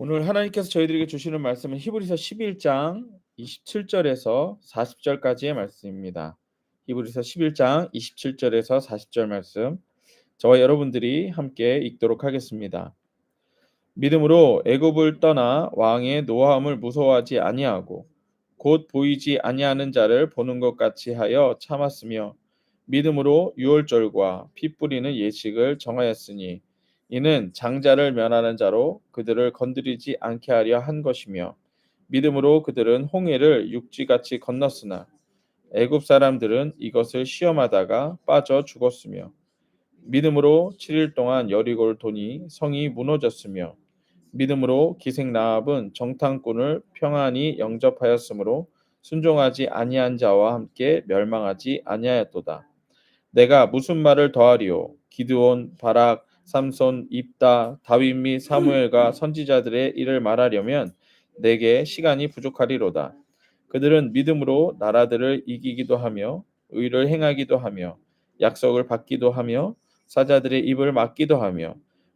오늘 하나님께서 저희들에게 주시는 말씀은 히브리서 11장 27절에서 40절까지의 말씀입니다. 히브리서 11장 27절에서 40절 말씀, 저와 여러분들이 함께 읽도록 하겠습니다. 믿음으로 애굽을 떠나 왕의 노함을 무서워하지 아니하고 곧 보이지 아니하는 자를 보는 것 같이 하여 참았으며 믿음으로 유월절과 피 뿌리는 예식을 정하였으니 이는 장자를 면하는 자로 그들을 건드리지 않게 하려 한 것이며 믿음으로 그들은 홍해를 육지같이 건넜으나 애굽 사람들은 이것을 시험하다가 빠져 죽었으며 믿음으로 7일 동안 여리고를 도니 성이 무너졌으며 믿음으로 기생 라합은 정탐꾼을 평안히 영접하였으므로 순종하지 아니한 자와 함께 멸망하지 아니하였도다. 내가 무슨 말을 더하리요? 기드온, 바락, 삼손, 입다, 다윗 및 사무엘과 선지자들의 일을 말하려면 내게 시간이 부족하리로다. 그들은 믿음으로 나라들을 이기기도 하며 의를 행하기도 하며 약속을 받기도 하며 사자들의 입을 막기도 하며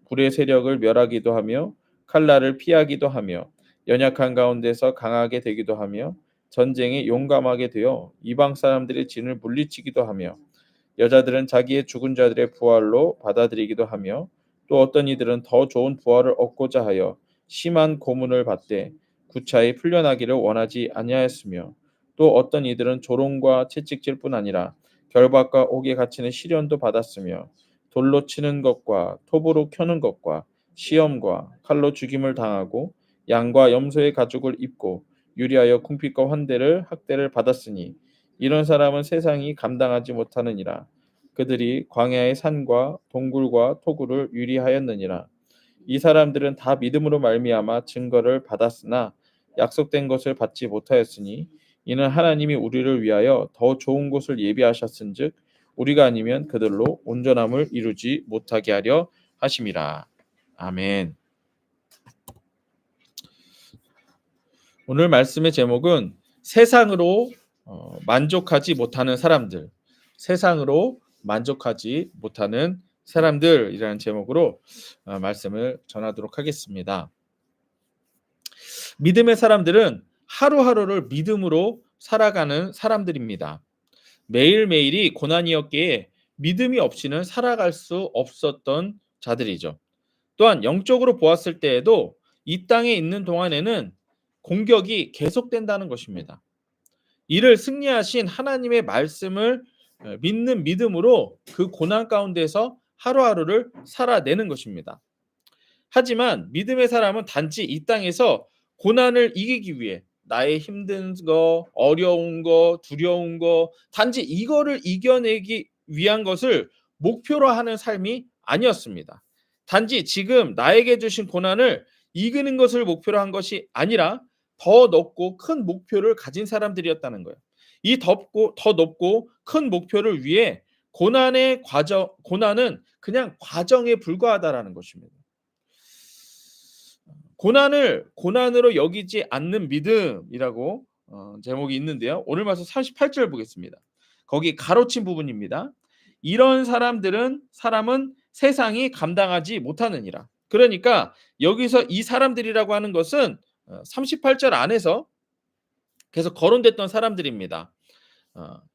불의 세력을 멸하기도 하며 칼날을 피하기도 하며 연약한 가운데서 강하게 되기도 하며 전쟁에 용감하게 되어 이방 사람들의 진을 물리치기도 하며 여자들은 자기의 죽은 자들의 부활로 받아들이기도 하며 또 어떤 이들은 더 좋은 부활을 얻고자 하여 심한 고문을 받되 구차히 풀려나기를 원하지 아니하였으며 또 어떤 이들은 조롱과 채찍질뿐 아니라 결박과 옥에 갇히는 시련도 받았으며 돌로 치는 것과 톱으로 켜는 것과 시험과 칼로 죽임을 당하고 양과 염소의 가죽을 입고 유리하여 궁핍과 환대를 학대를 받았으니 이런 사람은 세상이 감당하지 못하느니라. 그들이 광야의 산과 동굴과 토굴을 유리하였느니라. 이 사람들은 다 믿음으로 말미암아 증거를 받았으나 약속된 것을 받지 못하였으니 이는 하나님이 우리를 위하여 더 좋은 곳을 예비하셨은즉 우리가 아니면 그들로 온전함을 이루지 못하게 하려 하심이라. 아멘. 오늘 말씀의 제목은 세상으로 만족하지 못하는 사람들, 세상으로 만족하지 못하는 사람들이라는 제목으로 말씀을 전하도록 하겠습니다. 믿음의 사람들은 하루하루를 믿음으로 살아가는 사람들입니다. 매일매일이 고난이었기에 믿음이 없이는 살아갈 수 없었던 자들이죠. 또한 영적으로 보았을 때에도 이 땅에 있는 동안에는 공격이 계속된다는 것입니다. 이를 승리하신 하나님의 말씀을 믿는 믿음으로 그 고난 가운데서 하루하루를 살아내는 것입니다. 하지만 믿음의 사람은 단지 이 땅에서 고난을 이기기 위해 나의 힘든 거, 어려운 거, 두려운 거, 단지 이거를 이겨내기 위한 것을 목표로 하는 삶이 아니었습니다. 단지 지금 나에게 주신 고난을 이기는 것을 목표로 한 것이 아니라 더 높고 큰 목표를 가진 사람들이었다는 거예요. 이 더 높고 큰 목표를 위해 고난은 그냥 과정에 불과하다라는 것입니다. 고난을 고난으로 여기지 않는 믿음이라고 제목이 있는데요. 오늘 말씀 38절 보겠습니다. 거기 가로친 부분입니다. 이런 사람은 세상이 감당하지 못하느니라. 그러니까 여기서 이 사람들이라고 하는 것은 38절 안에서 계속 거론됐던 사람들입니다.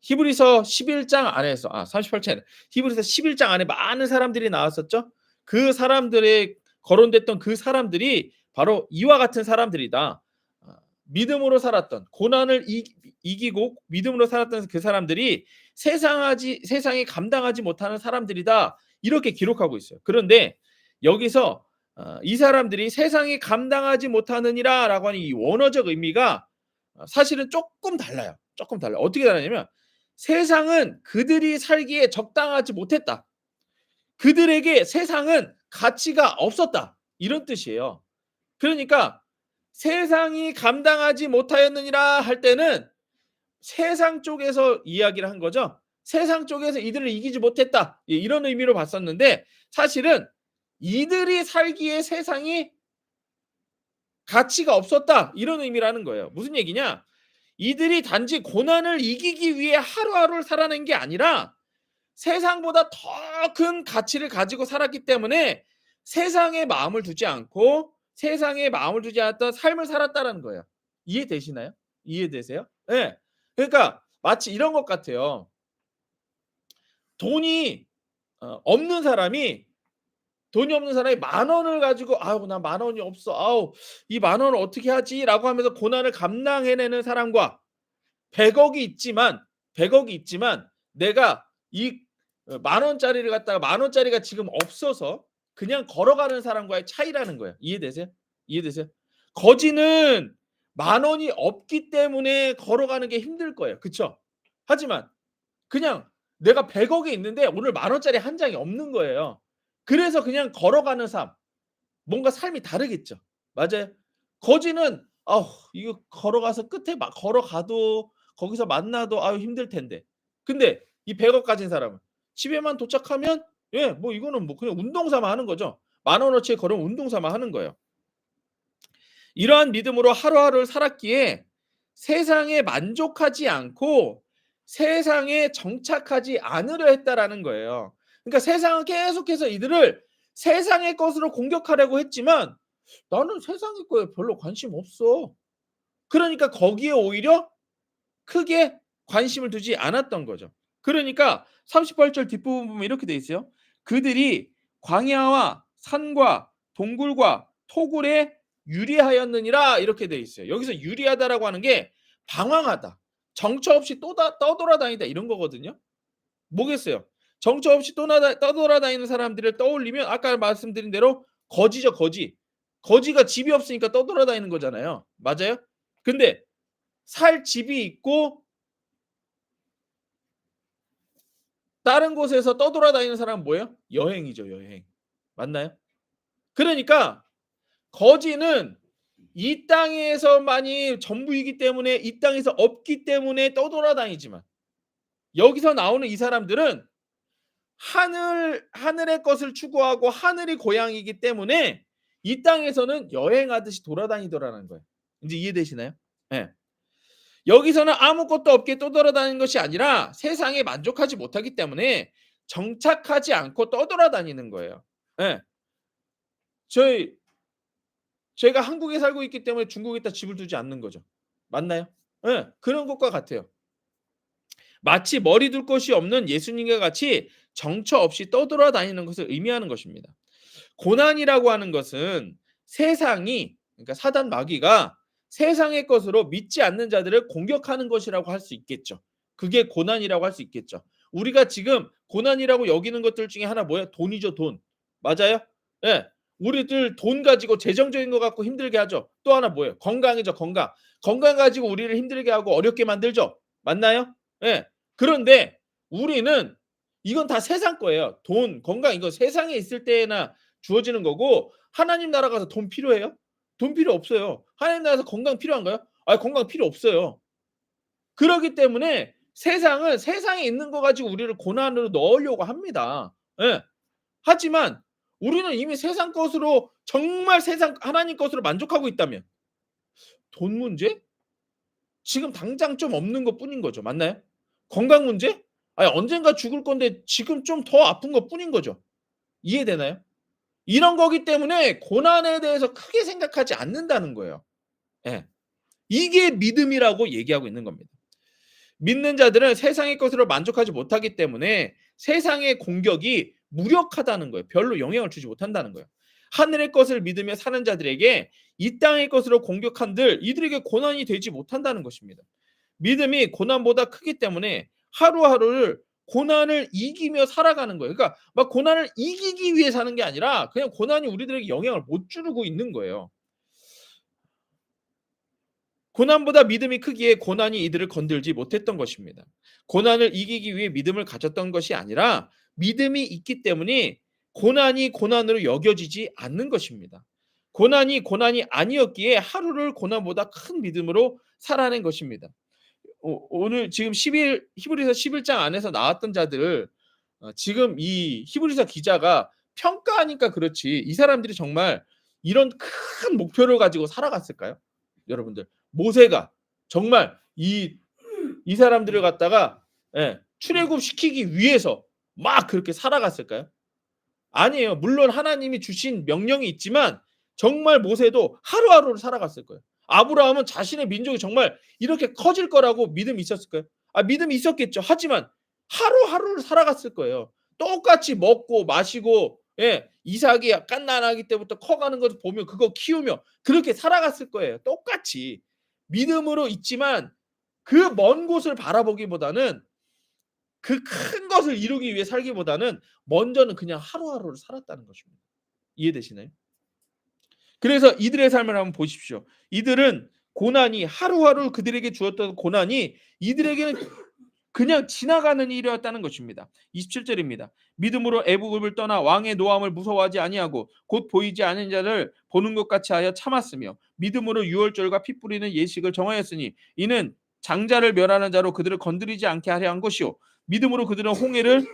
히브리서 11장 안에서 38절 히브리서 11장 안에 많은 사람들이 나왔었죠. 그 사람들의 거론됐던 그 사람들이 바로 이와 같은 사람들이다. 믿음으로 살았던 고난을 이기고 믿음으로 살았던 그 사람들이 세상이 감당하지 못하는 사람들이다. 이렇게 기록하고 있어요. 그런데 여기서 이 사람들이 세상이 감당하지 못하느니라라고 하는 이 원어적 의미가 사실은 조금 달라요. 조금 달라요. 어떻게 다르냐면 세상은 그들이 살기에 적당하지 못했다. 그들에게 세상은 가치가 없었다. 이런 뜻이에요. 그러니까 세상이 감당하지 못하였느니라 할 때는 세상 쪽에서 이야기를 한 거죠. 세상 쪽에서 이들을 이기지 못했다. 이런 의미로 봤었는데 사실은 이들이 살기에 세상이 가치가 없었다. 이런 의미라는 거예요. 무슨 얘기냐? 이들이 단지 고난을 이기기 위해 하루하루를 살아낸 게 아니라 세상보다 더 큰 가치를 가지고 살았기 때문에 세상에 마음을 두지 않고 세상에 마음을 두지 않았던 삶을 살았다라는 거예요. 이해되시나요? 이해되세요? 예. 그러니까 마치 이런 것 같아요. 돈이 없는 사람이 돈이 없는 사람이 만 원을 가지고 '아우 나 만 원이 없어. 아우 이 만 원을 어떻게 하지?'라고 하면서 고난을 감당해내는 사람과 100억이 있지만 내가 이 만 원짜리를 갖다가 만 원짜리가 지금 없어서 그냥 걸어가는 사람과의 차이라는 거예요. 이해되세요? 이해되세요? 거지는 만 원이 없기 때문에 걸어가는 게 힘들 거예요. 그쵸? 하지만 그냥 내가 100억이 있는데 오늘 만 원짜리 한 장이 없는 거예요. 그래서 그냥 걸어가는 삶. 뭔가 삶이 다르겠죠. 맞아요. 거지는 '아우 이거 걸어가서 끝에 막 걸어가도 거기서 만나도 아유 힘들 텐데.' 근데 이 100억 가진 사람은 집에만 도착하면 예 뭐 이거는 뭐 그냥 운동 삼아 하는 거죠. 만 원어치의 걸으면 운동 삼아 하는 거예요. 이러한 믿음으로 하루하루를 살았기에 세상에 만족하지 않고 세상에 정착하지 않으려 했다라는 거예요. 그러니까 세상은 계속해서 이들을 세상의 것으로 공격하려고 했지만 나는 세상의 거에 별로 관심 없어. 그러니까 거기에 오히려 크게 관심을 두지 않았던 거죠. 그러니까 38절 뒷부분 보면 이렇게 돼 있어요. 그들이 광야와 산과 동굴과 토굴에 유리하였느니라 이렇게 돼 있어요. 여기서 유리하다라고 하는 게 방황하다. 정처 없이 떠돌아다니다 이런 거거든요. 뭐겠어요? 정처 없이 떠돌아다니는 사람들을 떠올리면 아까 말씀드린 대로 거지죠, 거지. 거지가 집이 없으니까 떠돌아다니는 거잖아요. 맞아요? 근데 살 집이 있고 다른 곳에서 떠돌아다니는 사람은 뭐예요? 여행이죠, 여행. 맞나요? 그러니까 거지는 이 땅에서만이 전부이기 때문에 이 땅에서 없기 때문에 떠돌아다니지만 여기서 나오는 이 사람들은 하늘의 것을 추구하고 하늘이 고향이기 때문에 이 땅에서는 여행하듯이 돌아다니더라는 거예요. 인제 이해되시나요? 예. 여기서는 아무것도 없게 떠돌아다니는 것이 아니라 세상에 만족하지 못하기 때문에 정착하지 않고 떠돌아다니는 거예요. 예. 저희 제가 한국에 살고 있기 때문에 중국에다 집을 두지 않는 거죠. 맞나요? 예. 그런 것과 같아요. 마치 머리 둘 곳이 없는 예수님과 같이 정처 없이 떠돌아다니는 것을 의미하는 것입니다. 고난이라고 하는 것은 세상이 그러니까 사단 마귀가 세상의 것으로 믿지 않는 자들을 공격하는 것이라고 할 수 있겠죠. 그게 고난이라고 할 수 있겠죠. 우리가 지금 고난이라고 여기는 것들 중에 하나 뭐예요? 돈이죠, 돈. 맞아요? 예. 우리들 돈 가지고 재정적인 거 갖고 힘들게 하죠. 또 하나 뭐예요? 건강이죠, 건강. 건강 가지고 우리를 힘들게 하고 어렵게 만들죠. 맞나요? 예. 그런데 우리는 이건 다 세상 거예요. 돈, 건강 이거 세상에 있을 때나 주어지는 거고 하나님 나라 가서 돈 필요해요? 돈 필요 없어요. 하나님 나라에서 건강 필요한가요? 아 건강 필요 없어요. 그러기 때문에 세상은 세상에 있는 거 가지고 우리를 고난으로 넣으려고 합니다. 예. 하지만 우리는 이미 세상 것으로 정말 세상 하나님 것으로 만족하고 있다면 돈 문제? 지금 당장 좀 없는 것뿐인 거죠. 맞나요? 건강 문제? 아니 언젠가 죽을 건데 지금 좀 더 아픈 것뿐인 거죠. 이해되나요? 이런 거기 때문에 고난에 대해서 크게 생각하지 않는다는 거예요. 예. 이게 믿음이라고 얘기하고 있는 겁니다. 믿는 자들은 세상의 것으로 만족하지 못하기 때문에 세상의 공격이 무력하다는 거예요. 별로 영향을 주지 못한다는 거예요. 하늘의 것을 믿으며 사는 자들에게 이 땅의 것으로 공격한들 이들에게 고난이 되지 못한다는 것입니다. 믿음이 고난보다 크기 때문에 하루하루를 고난을 이기며 살아가는 거예요. 그러니까 막 고난을 이기기 위해 사는 게 아니라 그냥 고난이 우리들에게 영향을 못 주고 있는 거예요. 고난보다 믿음이 크기에 고난이 이들을 건들지 못했던 것입니다. 고난을 이기기 위해 믿음을 가졌던 것이 아니라 믿음이 있기 때문에 고난이 고난으로 여겨지지 않는 것입니다. 고난이 고난이 아니었기에 하루를 고난보다 큰 믿음으로 살아낸 것입니다. 오늘 지금 11 히브리서 11장 안에서 나왔던 자들 지금 이 히브리서 기자가 평가하니까 그렇지 이 사람들이 정말 이런 큰 목표를 가지고 살아갔을까요? 여러분들 모세가 정말 이 사람들을 갖다가 예, 출애굽시키기 위해서 막 그렇게 살아갔을까요? 아니에요. 물론 하나님이 주신 명령이 있지만 정말 모세도 하루하루를 살아갔을 거예요. 아브라함은 자신의 민족이 정말 이렇게 커질 거라고 믿음이 있었을까요? 믿음이 있었겠죠. 하지만 하루하루를 살아갔을 거예요. 똑같이 먹고 마시고, 예, 이삭이 갓난아기 때부터 커가는 것을 보며 그거 키우며 그렇게 살아갔을 거예요. 똑같이 믿음으로 있지만 그 먼 곳을 바라보기보다는, 그 큰 것을 이루기 위해 살기보다는 먼저는 그냥 하루하루를 살았다는 것입니다. 이해되시나요? 그래서 이들의 삶을 한번 보십시오. 이들은 고난이, 하루하루 그들에게 주었던 고난이 이들에게는 그냥 지나가는 일이었다는 것입니다. 27절입니다. 믿음으로 애굽을 떠나 왕의 노함을 무서워하지 아니하고 곧 보이지 않는 자를 보는 것 같이 하여 참았으며 믿음으로 유월절과 피 뿌리는 예식을 정하였으니 이는 장자를 멸하는 자로 그들을 건드리지 않게 하려 한 것이요 믿음으로 그들은 홍해를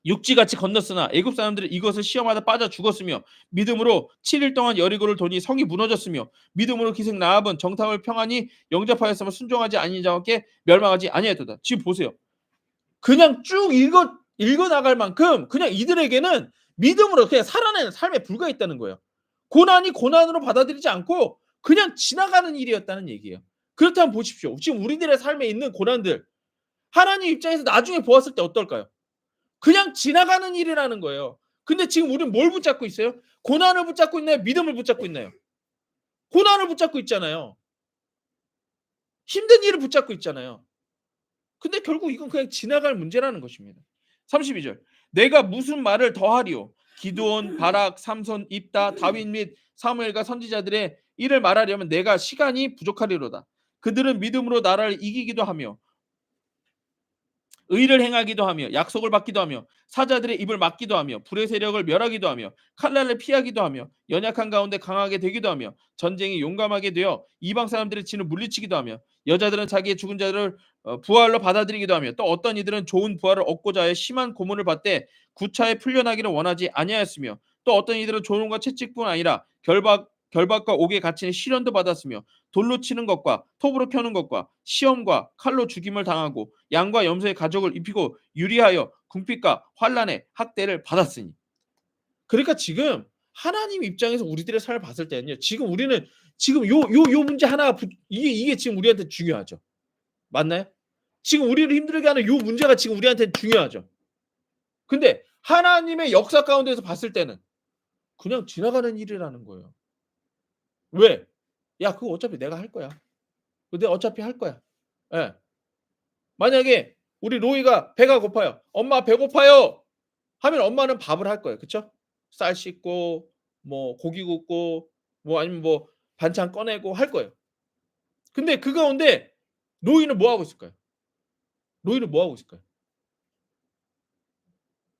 육지같이 건넜으나 애굽 사람들은 이것을 시험하다 빠져 죽었으며 믿음으로 7일 동안 여리고를 도니 성이 무너졌으며 믿음으로 기생 라합은 정탐을 평안히 영접하였으며 순종하지 아니한 자께 멸망하지 아니하였도다. 지금 보세요. 그냥 쭉 읽어 나갈 만큼 그냥 이들에게는 믿음으로 그냥 살아내는 삶에 불과했다는 거예요. 고난이 고난으로 받아들이지 않고 그냥 지나가는 일이었다는 얘기예요. 그렇다면 보십시오. 지금 우리들의 삶에 있는 고난들, 하나님 입장에서 나중에 보았을 때 어떨까요? 그냥 지나가는 일이라는 거예요. 근데 지금 우리는 뭘 붙잡고 있어요? 고난을 붙잡고 있나요? 믿음을 붙잡고 있나요? 고난을 붙잡고 있잖아요. 힘든 일을 붙잡고 있잖아요. 근데 결국 이건 그냥 지나갈 문제라는 것입니다. 32절. 내가 무슨 말을 더하리요? 기드온, 바락, 삼손, 입다, 다윗 및 사무엘과 선지자들의 일을 말하려면 내가 시간이 부족하리로다. 그들은 믿음으로 나라를 이기기도 하며 의를 행하기도 하며 약속을 받기도 하며 사자들의 입을 막기도 하며 불의 세력을 멸하기도 하며 칼날을 피하기도 하며 연약한 가운데 강하게 되기도 하며 전쟁이 용감하게 되어 이방 사람들의 진을 물리치기도 하며 여자들은 자기의 죽은 자들을 부활로 받아들이기도 하며 또 어떤 이들은 좋은 부활을 얻고자 해 심한 고문을 받되 구차에 풀려나기를 원하지 아니하였으며 또 어떤 이들은 조롱과 채찍뿐 아니라 결박과 옥에 갇히는 시련도 받았으며 돌로 치는 것과 톱으로 켜는 것과 시험과 칼로 죽임을 당하고 양과 염소의 가죽을 입히고 유리하여 궁핍과 환난의 학대를 받았으니. 그러니까 지금 하나님 입장에서 우리들의 삶을 봤을 때는요. 지금 우리는 지금 요 문제 하나 이게 지금 우리한테 중요하죠. 맞나요? 지금 우리를 힘들게 하는 요 문제가 지금 우리한테 중요하죠. 근데 하나님의 역사 가운데서 봤을 때는 그냥 지나가는 일이라는 거예요. 왜? 야, 그거 어차피 내가 할 거야. 내가 어차피 할 거야. 예. 만약에 우리 로이가 배가 고파요. 엄마 배고파요. 하면 엄마는 밥을 할 거예요. 그쵸? 쌀 씻고 뭐 고기 굽고 뭐 아니면 뭐 반찬 꺼내고 할 거예요. 근데 그 가운데 로이는 뭐 하고 있을까요? 로이는 뭐 하고 있을까요?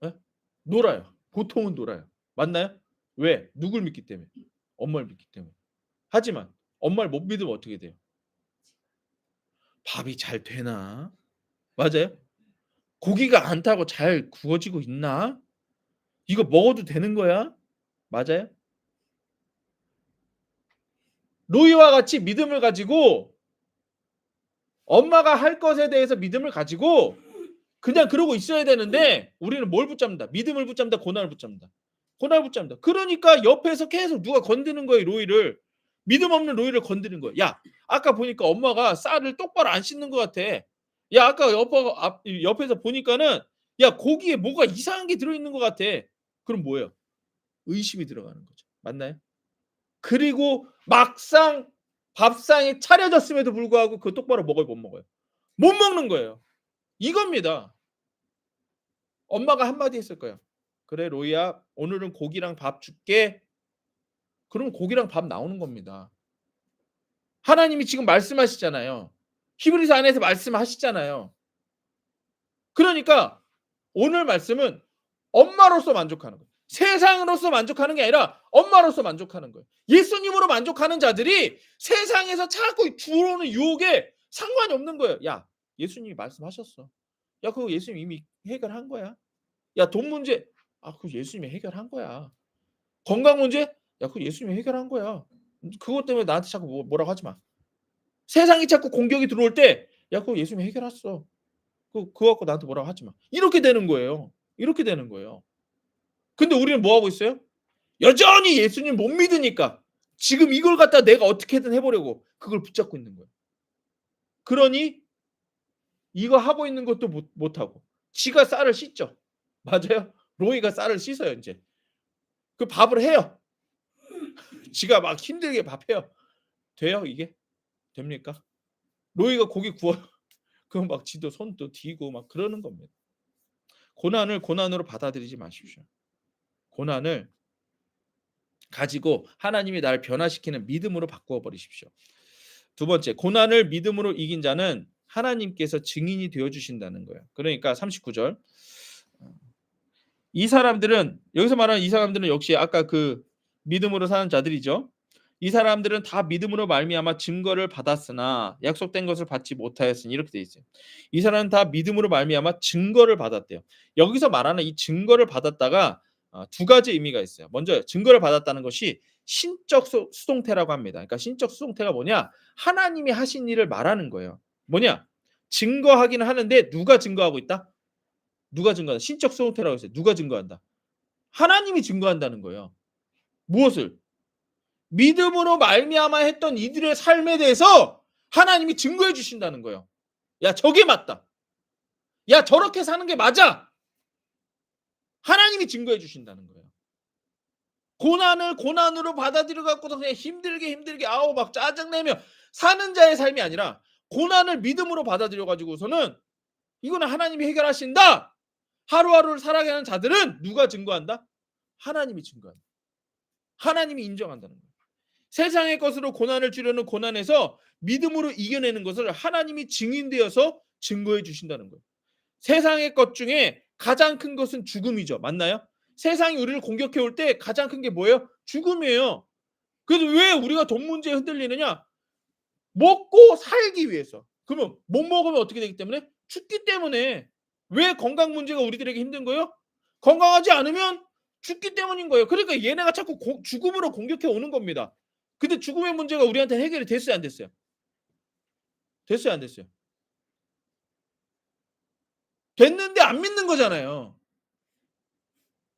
예? 놀아요. 보통은 놀아요. 맞나요? 왜? 누굴 믿기 때문에? 엄마를 믿기 때문에. 하지만 엄마를 못 믿으면 어떻게 돼요? 밥이 잘 되나? 맞아요? 고기가 안 타고 잘 구워지고 있나? 이거 먹어도 되는 거야? 맞아요? 로이와 같이 믿음을 가지고 엄마가 할 것에 대해서 믿음을 가지고 그냥 그러고 있어야 되는데 우리는 뭘 붙잡는다? 믿음을 붙잡는다, 고난을 붙잡는다. 고난을 붙잡는다. 그러니까 옆에서 계속 누가 건드는 거예요, 로이를. 믿음 없는 로이를 건드는 거예요. 야, 아까 보니까 엄마가 쌀을 똑바로 안 씻는 것 같아. 야, 아까 옆에서 보니까는 야, 고기에 뭐가 이상한 게 들어있는 것 같아. 그럼 뭐예요? 의심이 들어가는 거죠. 맞나요? 그리고 막상 밥상이 차려졌음에도 불구하고 그거 똑바로 먹어요, 못 먹어요? 못 먹는 거예요. 이겁니다. 엄마가 한마디 했을 거예요. "그래 로이야 오늘은 고기랑 밥 줄게." 그러면 고기랑 밥 나오는 겁니다. 하나님이 지금 말씀하시잖아요. 히브리서 안에서 말씀하시잖아요. 그러니까 오늘 말씀은 엄마로서 만족하는 거예요. 세상으로서 만족하는 게 아니라 엄마로서 만족하는 거예요. 예수님으로 만족하는 자들이 세상에서 자꾸 들어오는 유혹에 상관이 없는 거예요. 야, 예수님이 말씀하셨어. 야, 그거 예수님이 이미 해결한 거야. 야, 돈 문제, 그거 예수님이 해결한 거야. 건강 문제, 야, 그거 예수님이 해결한 거야. 그것 때문에 나한테 자꾸 뭐라고 하지 마. 세상이 자꾸 공격이 들어올 때, 야, 그거 예수님이 해결했어. 그거 갖고 나한테 뭐라고 하지 마. 이렇게 되는 거예요. 이렇게 되는 거예요. 근데 우리는 뭐 하고 있어요? 여전히 예수님 못 믿으니까 지금 이걸 갖다 내가 어떻게든 해보려고 그걸 붙잡고 있는 거예요. 그러니 이거 하고 있는 것도 못하고 지가 쌀을 씻죠. 맞아요? 로이가 쌀을 씻어요. 이제 그 밥을 해요. 지가 막 힘들게 밥해요. 돼요 이게? 됩니까? 로이가 고기 구워요. 그럼 막 지도 손도 뒤고 막 그러는 겁니다. 고난을 고난으로 받아들이지 마십시오. 고난을 가지고 하나님이 나를 변화시키는 믿음으로 바꾸어 버리십시오. 두 번째, 고난을 믿음으로 이긴 자는 하나님께서 증인이 되어 주신다는 거예요. 그러니까 39절. 이 사람들은, 여기서 말하는 이 사람들은 역시 아까 그 믿음으로 사는 자들이죠. 이 사람들은 다 믿음으로 말미암아 증거를 받았으나 약속된 것을 받지 못하였으니, 이렇게 돼 있어요. 이 사람은 다 믿음으로 말미암아 증거를 받았대요. 여기서 말하는 이 증거를 받았다가 두 가지 의미가 있어요. 먼저 증거를 받았다는 것이 신적 수동태라고 합니다. 그러니까 신적 수동태가 뭐냐? 하나님이 하신 일을 말하는 거예요. 뭐냐? 증거하기는 하는데 누가 증거하고 있다? 누가 증거한다? 신적 수동태라고 했어요. 누가 증거한다? 하나님이 증거한다는 거예요. 무엇을? 믿음으로 말미암아 했던 이들의 삶에 대해서 하나님이 증거해 주신다는 거예요. 야, 저게 맞다. 야, 저렇게 사는 게 맞아. 하나님이 증거해 주신다는 거예요. 고난을 고난으로 받아들여 갖고서 그냥 힘들게 아우 막 짜증내며 사는 자의 삶이 아니라 고난을 믿음으로 받아들여 가지고서는 이거는 하나님이 해결하신다. 하루하루를 살아가는 자들은 누가 증거한다? 하나님이 증거한다. 하나님이 인정한다는 거예요. 세상의 것으로 고난을 주려는 고난에서 믿음으로 이겨내는 것을 하나님이 증인되어서 증거해 주신다는 거예요. 세상의 것 중에 가장 큰 것은 죽음이죠. 맞나요? 세상이 우리를 공격해 올 때 가장 큰 게 뭐예요? 죽음이에요. 그래서 왜 우리가 돈 문제에 흔들리느냐? 먹고 살기 위해서. 그러면 못 먹으면 어떻게 되기 때문에? 죽기 때문에. 왜 건강 문제가 우리들에게 힘든 거예요? 건강하지 않으면 죽기 때문인 거예요. 그러니까 얘네가 자꾸 죽음으로 공격해 오는 겁니다. 근데 죽음의 문제가 우리한테 해결이 됐어요, 안 됐어요? 됐어요, 안 됐어요? 됐는데 안 믿는 거잖아요.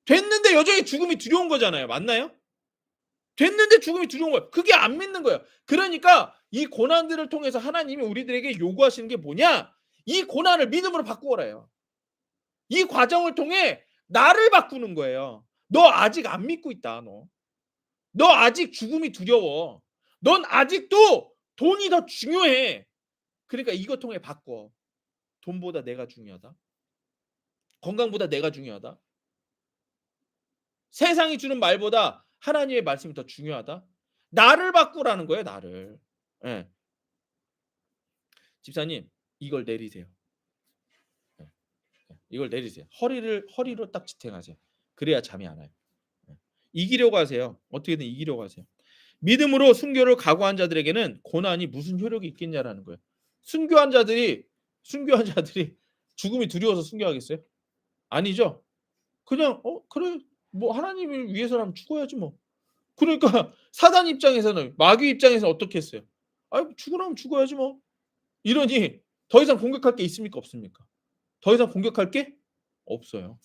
됐는데 여전히 죽음이 두려운 거잖아요. 맞나요? 됐는데 죽음이 두려운 거예요. 그게 안 믿는 거예요. 그러니까 이 고난들을 통해서 하나님이 우리들에게 요구하시는 게 뭐냐? 이 고난을 믿음으로 바꾸어라요. 이 과정을 통해 나를 바꾸는 거예요. 너 아직 안 믿고 있다. 너 아직 죽음이 두려워. 넌 아직도 돈이 더 중요해. 그러니까 이것 통해 바꿔. 돈보다 내가 중요하다. 건강보다 내가 중요하다. 세상이 주는 말보다 하나님의 말씀이 더 중요하다. 나를 바꾸라는 거예요. 나를. 예. 집사님 이걸 내리세요. 예. 이걸 내리세요. 허리로 딱 지탱하세요. 그래야 잠이 안 와요. 예. 이기려고 하세요. 어떻게든 이기려고 하세요. 믿음으로 순교를 각오한 자들에게는 고난이 무슨 효력이 있겠냐라는 거예요. 순교한 자들이 죽음이 두려워서 순교하겠어요? 아니죠. 그냥 그래 뭐 하나님을 위해서라면 죽어야지 뭐. 그러니까 사단 입장에서는 마귀 입장에서 어떻게 했어요? 아 죽으라면 죽어야지 뭐. 이러니 더 이상 공격할 게 있습니까? 없습니까? 더 이상 공격할 게 없어요.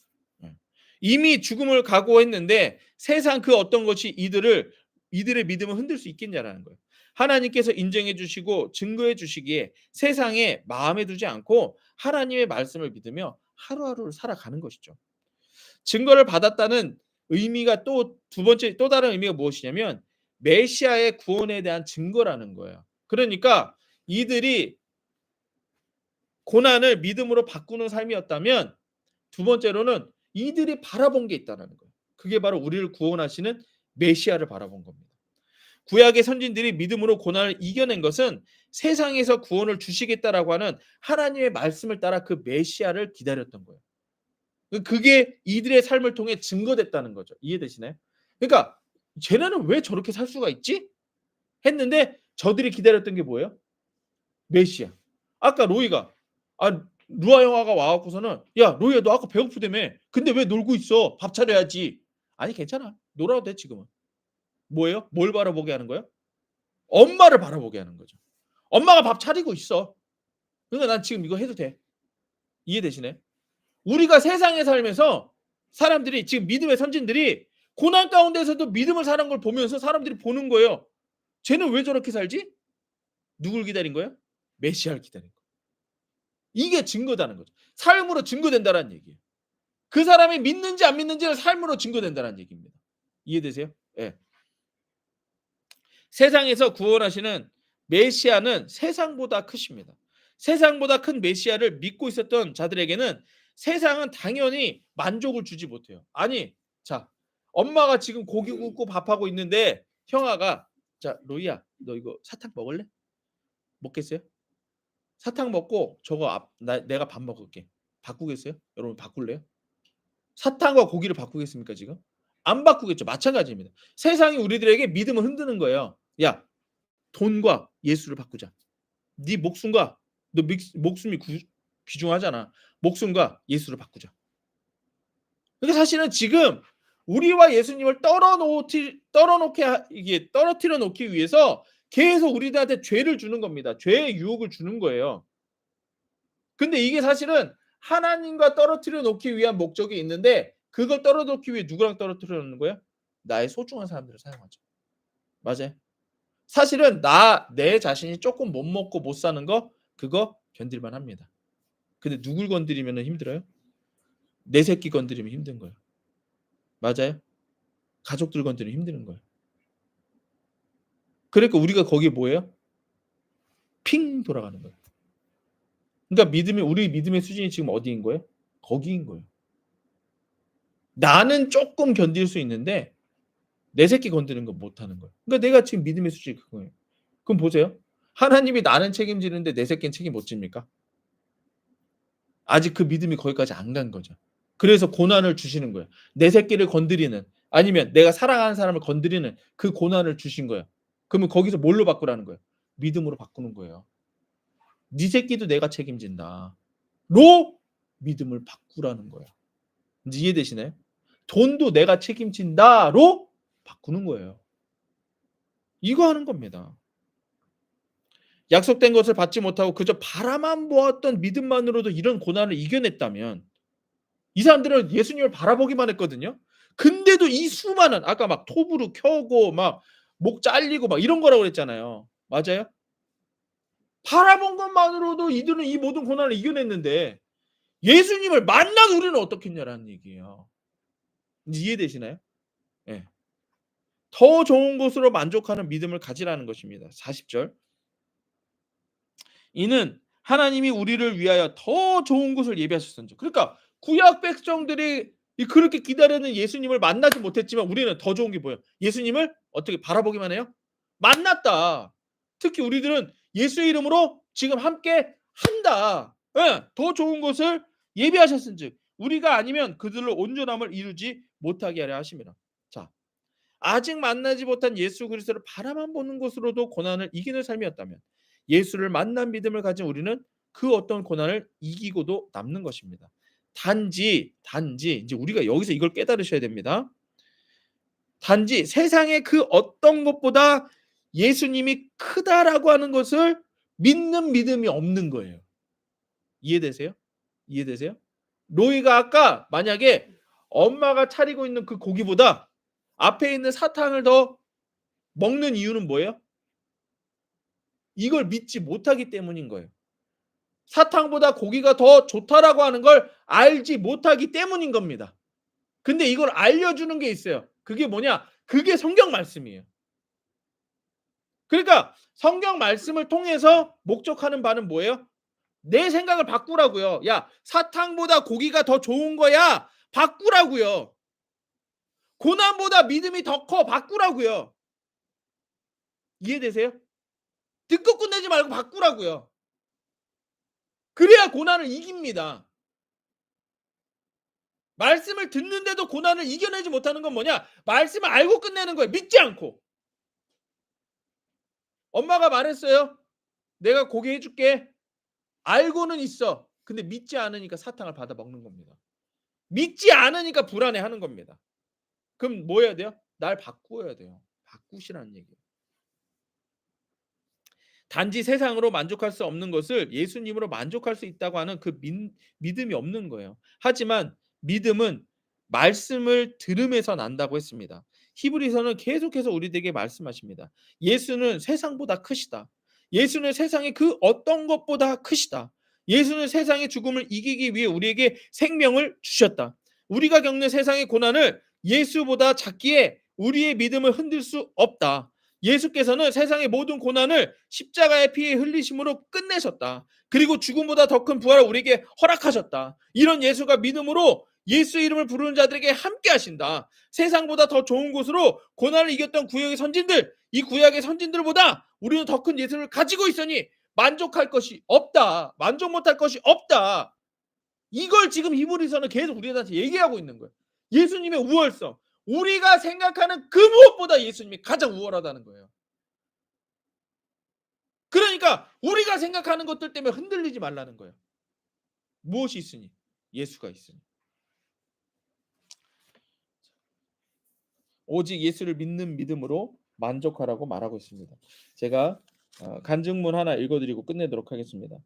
예. 이미 죽음을 각오했는데 세상 그 어떤 것이 이들의 믿음을 흔들 수 있겠냐라는 거예요. 하나님께서 인정해 주시고 증거해 주시기에 세상에 마음에 두지 않고 하나님의 말씀을 믿으며 하루하루를 살아가는 것이죠. 증거를 받았다는 의미가 또 두 번째 또 다른 의미가 무엇이냐면 메시아의 구원에 대한 증거라는 거예요. 그러니까 이들이 고난을 믿음으로 바꾸는 삶이었다면 두 번째로는 이들이 바라본 게 있다는 거예요. 그게 바로 우리를 구원하시는 메시아를 바라본 겁니다. 구약의 선진들이 믿음으로 고난을 이겨낸 것은 세상에서 구원을 주시겠다라고 하는 하나님의 말씀을 따라 그 메시아를 기다렸던 거예요. 그게 이들의 삶을 통해 증거됐다는 거죠. 이해되시나요? 그러니까 쟤네는 왜 저렇게 살 수가 있지? 했는데 저들이 기다렸던 게 뭐예요? 메시아. 아까 로이가 루아 형아가 와갖고서는 야 로이야 너 아까 배고프다며. 근데 왜 놀고 있어? 밥 차려야지. 아니 괜찮아. 놀아도 돼 지금은. 뭐예요? 뭘 바라보게 하는 거예요? 엄마를 바라보게 하는 거죠. 엄마가 밥 차리고 있어. 그러니까 난 지금 이거 해도 돼. 이해되시네? 우리가 세상에 살면서 사람들이 지금 믿음의 선진들이 고난 가운데서도 믿음을 사는 걸 보면서 사람들이 보는 거예요. 쟤는 왜 저렇게 살지? 누굴 기다린 거예요? 메시아를 기다린 거예요. 이게 증거다는 거죠. 삶으로 증거된다는 얘기예요. 그 사람이 믿는지 안 믿는지를 삶으로 증거된다는 얘기입니다. 이해되세요? 예. 세상에서 구원하시는 메시아는 세상보다 크십니다. 세상보다 큰 메시아를 믿고 있었던 자들에게는 세상은 당연히 만족을 주지 못해요. 아니, 자, 엄마가 지금 고기 굽고 밥하고 있는데 형아가 자, 로이야, 너 이거 사탕 먹을래? 먹겠어요? 사탕 먹고 저거 내가 밥 먹을게. 바꾸겠어요? 여러분 바꿀래요? 사탕과 고기를 바꾸겠습니까, 지금? 안 바꾸겠죠. 마찬가지입니다. 세상이 우리들에게 믿음을 흔드는 거예요. 야, 돈과 예수를 바꾸자. 네 목숨과 너 목숨이 귀중하잖아. 목숨과 예수를 바꾸자. 그러니까 사실은 지금 우리와 예수님을 떨어뜨려 놓기 위해서 계속 우리들한테 죄를 주는 겁니다. 죄의 유혹을 주는 거예요. 근데 이게 사실은 하나님과 떨어뜨려 놓기 위한 목적이 있는데 그걸 떨어뜨려 놓기 위해 누구랑 떨어뜨려 놓는 거예요? 나의 소중한 사람들을 사용하죠. 맞아요. 사실은 내 자신이 조금 못 먹고 못 사는 거 그거 견딜만 합니다. 근데 누굴 건드리면 힘들어요? 내 새끼 건드리면 힘든 거예요. 맞아요? 가족들 건드리면 힘든 거예요. 그러니까 우리가 거기에 뭐예요? 핑 돌아가는 거예요. 그러니까 우리 믿음의 수준이 지금 어디인 거예요? 거기인 거예요. 나는 조금 견딜 수 있는데 내 새끼 건드리는 거 못하는 거예요. 그러니까 내가 지금 믿음의 수준이 그거예요. 그럼 보세요. 하나님이 나는 책임지는데 내 새끼는 책임 못 집니까? 아직 그 믿음이 거기까지 안 간 거죠. 그래서 고난을 주시는 거예요. 내 새끼를 건드리는 아니면 내가 사랑하는 사람을 건드리는 그 고난을 주신 거예요. 그러면 거기서 뭘로 바꾸라는 거예요? 믿음으로 바꾸는 거예요. 네 새끼도 내가 책임진다. 로 믿음을 바꾸라는 거예요. 이해되시나요? 돈도 내가 책임진다로 바꾸는 거예요. 이거 하는 겁니다. 약속된 것을 받지 못하고 그저 바라만 보았던 믿음만으로도 이런 고난을 이겨냈다면 이 사람들은 예수님을 바라보기만 했거든요. 근데도 이 수많은 아까 막 톱으로 켜고 막 목 잘리고 막 이런 거라고 그랬잖아요. 맞아요? 바라본 것만으로도 이들은 이 모든 고난을 이겨냈는데 예수님을 만난 우리는 어떻겠냐라는 얘기예요. 이해되시나요? 예. 더 좋은 곳으로 만족하는 믿음을 가지라는 것입니다. 40절. 이는 하나님이 우리를 위하여 더 좋은 곳을 예비하셨던지. 그러니까 구약 백성들이 그렇게 기다리는 예수님을 만나지 못했지만 우리는 더 좋은 게 뭐예요? 예수님을 어떻게 바라보기만 해요? 만났다. 특히 우리들은 예수의 이름으로 지금 함께 한다. 예, 더 좋은 곳을 예비하셨은즉 우리가 아니면 그들로 온전함을 이루지 못하게 하려 하심이라. 자, 아직 만나지 못한 예수 그리스도를 바라만 보는 것으로도 고난을 이기는 삶이었다면 예수를 만난 믿음을 가진 우리는 그 어떤 고난을 이기고도 남는 것입니다. 단지 이제 우리가 여기서 이걸 깨달으셔야 됩니다. 단지 세상의 그 어떤 것보다 예수님이 크다라고 하는 것을 믿는 믿음이 없는 거예요. 이해되세요? 이해되세요? 로이가 아까 만약에 엄마가 차리고 있는 그 고기보다 앞에 있는 사탕을 더 먹는 이유는 뭐예요? 이걸 믿지 못하기 때문인 거예요. 사탕보다 고기가 더 좋다라고 하는 걸 알지 못하기 때문인 겁니다. 근데 이걸 알려주는 게 있어요. 그게 뭐냐? 그게 성경 말씀이에요. 그러니까 성경 말씀을 통해서 목적하는 바는 뭐예요? 내 생각을 바꾸라고요. 야, 사탕보다 고기가 더 좋은 거야. 바꾸라고요. 고난보다 믿음이 더 커. 바꾸라고요. 이해되세요? 듣고 끝내지 말고 바꾸라고요. 그래야 고난을 이깁니다. 말씀을 듣는데도 고난을 이겨내지 못하는 건 뭐냐? 말씀을 알고 끝내는 거예요. 믿지 않고. 엄마가 말했어요. 내가 고기 해줄게. 알고는 있어. 근데 믿지 않으니까 사탕을 받아 먹는 겁니다. 믿지 않으니까 불안해하는 겁니다. 그럼 뭐 해야 돼요? 날 바꾸어야 돼요. 바꾸시라는 얘기예요. 단지 세상으로 만족할 수 없는 것을 예수님으로 만족할 수 있다고 하는 그 믿음이 없는 거예요. 하지만 믿음은 말씀을 들음에서 난다고 했습니다. 히브리서는 계속해서 우리들에게 말씀하십니다. 예수는 세상보다 크시다. 예수는 세상의 그 어떤 것보다 크시다. 예수는 세상의 죽음을 이기기 위해 우리에게 생명을 주셨다. 우리가 겪는 세상의 고난을 예수보다 작기에 우리의 믿음을 흔들 수 없다. 예수께서는 세상의 모든 고난을 십자가의 피에 흘리심으로 끝내셨다. 그리고 죽음보다 더 큰 부활을 우리에게 허락하셨다. 이런 예수가 믿음으로 예수 이름을 부르는 자들에게 함께 하신다. 세상보다 더 좋은 곳으로 고난을 이겼던 구약의 선진들, 이 구약의 선진들보다 우리는 더 큰 예수를 가지고 있으니 만족할 것이 없다. 만족 못할 것이 없다. 이걸 지금 히브리서는 계속 우리한테 얘기하고 있는 거예요. 예수님의 우월성. 우리가 생각하는 그 무엇보다 예수님이 가장 우월하다는 거예요. 그러니까 우리가 생각하는 것들 때문에 흔들리지 말라는 거예요. 무엇이 있으니? 예수가 있으니. 오직 예수를 믿는 믿음으로 만족하라고 말하고 있습니다. 제가 간증문 하나 읽어드리고 끝내도록 하겠습니다.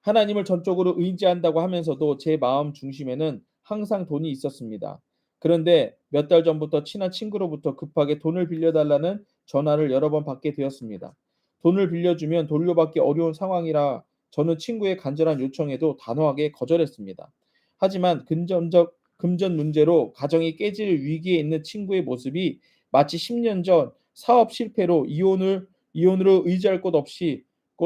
하나님을 전적으로 의지한다고 하면서도 제 마음 중심에는 항상 돈이 있었습니다. 그런데 몇 달 전부터 친한 친구로부터 급하게 돈을 빌려달라는 전화를 여러 번 받게 되었습니다. 돈을 빌려주면 돌려받기 어려운 상황이라 저는 친구의 간절한 요청에도 단호하게 거절했습니다. 하지만 금전 문제로 가정이 깨질 위기에 있는 친구의 모습이 마치 10년 전 사업 실패로 이혼으로 의지할 곳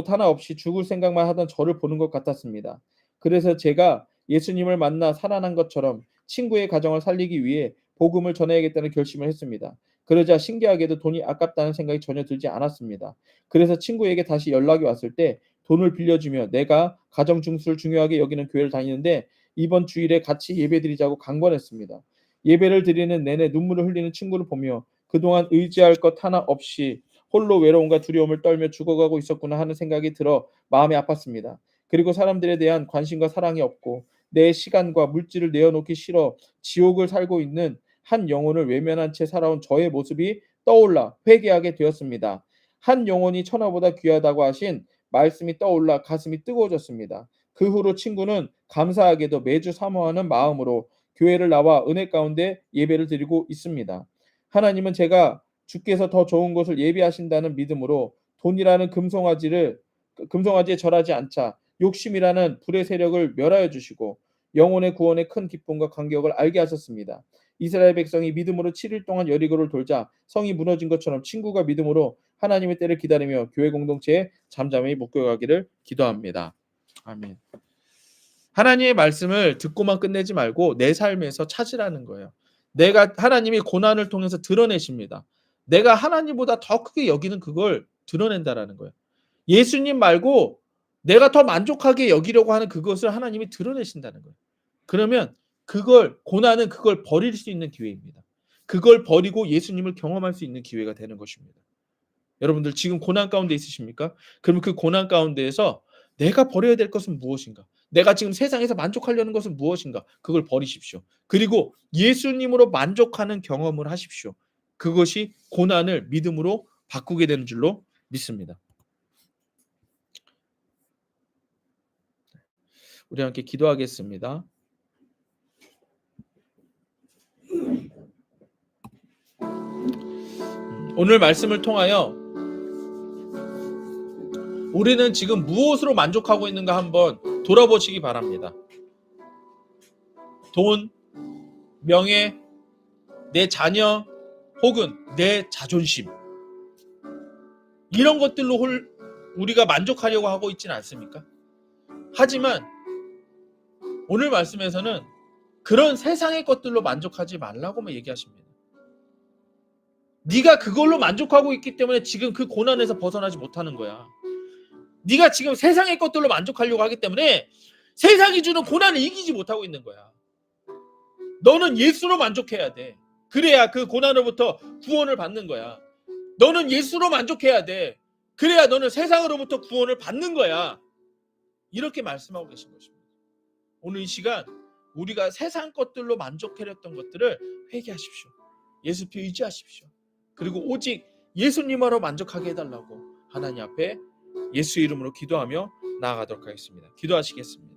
하나 없이 죽을 생각만 하던 저를 보는 것 같았습니다. 그래서 제가 예수님을 만나 살아난 것처럼 친구의 가정을 살리기 위해 복음을 전해야겠다는 결심을 했습니다. 그러자 신기하게도 돈이 아깝다는 생각이 전혀 들지 않았습니다. 그래서 친구에게 다시 연락이 왔을 때 돈을 빌려주며 내가 가정 중수를 중요하게 여기는 교회를 다니는데 이번 주일에 같이 예배드리자고 강권했습니다. 예배를 드리는 내내 눈물을 흘리는 친구를 보며 그동안 의지할 것 하나 없이 홀로 외로움과 두려움을 떨며 죽어가고 있었구나 하는 생각이 들어 마음이 아팠습니다. 그리고 사람들에 대한 관심과 사랑이 없고 내 시간과 물질을 내어놓기 싫어 지옥을 살고 있는 한 영혼을 외면한 채 살아온 저의 모습이 떠올라 회개하게 되었습니다. 한 영혼이 천하보다 귀하다고 하신 말씀이 떠올라 가슴이 뜨거워졌습니다. 그 후로 친구는 감사하게도 매주 사모하는 마음으로 교회를 나와 은혜 가운데 예배를 드리고 있습니다. 하나님은 제가 주께서 더 좋은 것을 예비하신다는 믿음으로 돈이라는 금송아지에 절하지 않자 욕심이라는 불의 세력을 멸하여 주시고 영혼의 구원의 큰 기쁨과 감격을 알게 하셨습니다. 이스라엘 백성이 믿음으로 7일 동안 여리고를 돌자 성이 무너진 것처럼 친구가 믿음으로 하나님의 때를 기다리며 교회 공동체에 잠잠히 묶여가기를 기도합니다. 아멘. 하나님의 말씀을 듣고만 끝내지 말고 내 삶에서 찾으라는 거예요. 하나님이 고난을 통해서 드러내십니다. 내가 하나님보다 더 크게 여기는 그걸 드러낸다라는 거예요. 예수님 말고 내가 더 만족하게 여기려고 하는 그것을 하나님이 드러내신다는 거예요. 그러면 고난은 그걸 버릴 수 있는 기회입니다. 그걸 버리고 예수님을 경험할 수 있는 기회가 되는 것입니다. 여러분들 지금 고난 가운데 있으십니까? 그러면 그 고난 가운데에서 내가 버려야 될 것은 무엇인가? 내가 지금 세상에서 만족하려는 것은 무엇인가? 그걸 버리십시오. 그리고 예수님으로 만족하는 경험을 하십시오. 그것이 고난을 믿음으로 바꾸게 되는 줄로 믿습니다. 우리 함께 기도하겠습니다. 오늘 말씀을 통하여 우리는 지금 무엇으로 만족하고 있는가 한번 돌아보시기 바랍니다. 돈, 명예, 내 자녀, 혹은 내 자존심, 이런 것들로 우리가 만족하려고 하고 있지는 않습니까? 하지만 오늘 말씀에서는 그런 세상의 것들로 만족하지 말라고만 얘기하십니다. 네가 그걸로 만족하고 있기 때문에 지금 그 고난에서 벗어나지 못하는 거야. 네가 지금 세상의 것들로 만족하려고 하기 때문에 세상이 주는 고난을 이기지 못하고 있는 거야. 너는 예수로 만족해야 돼. 그래야 그 고난으로부터 구원을 받는 거야. 너는 예수로 만족해야 돼. 그래야 너는 세상으로부터 구원을 받는 거야. 이렇게 말씀하고 계신 것입니다. 오늘 이 시간 우리가 세상 것들로 만족하려던 것들을 회개하십시오. 예수께 의지하십시오. 그리고 오직 예수님으로 만족하게 해달라고 하나님 앞에 예수 이름으로 기도하며 나아가도록 하겠습니다. 기도하시겠습니다.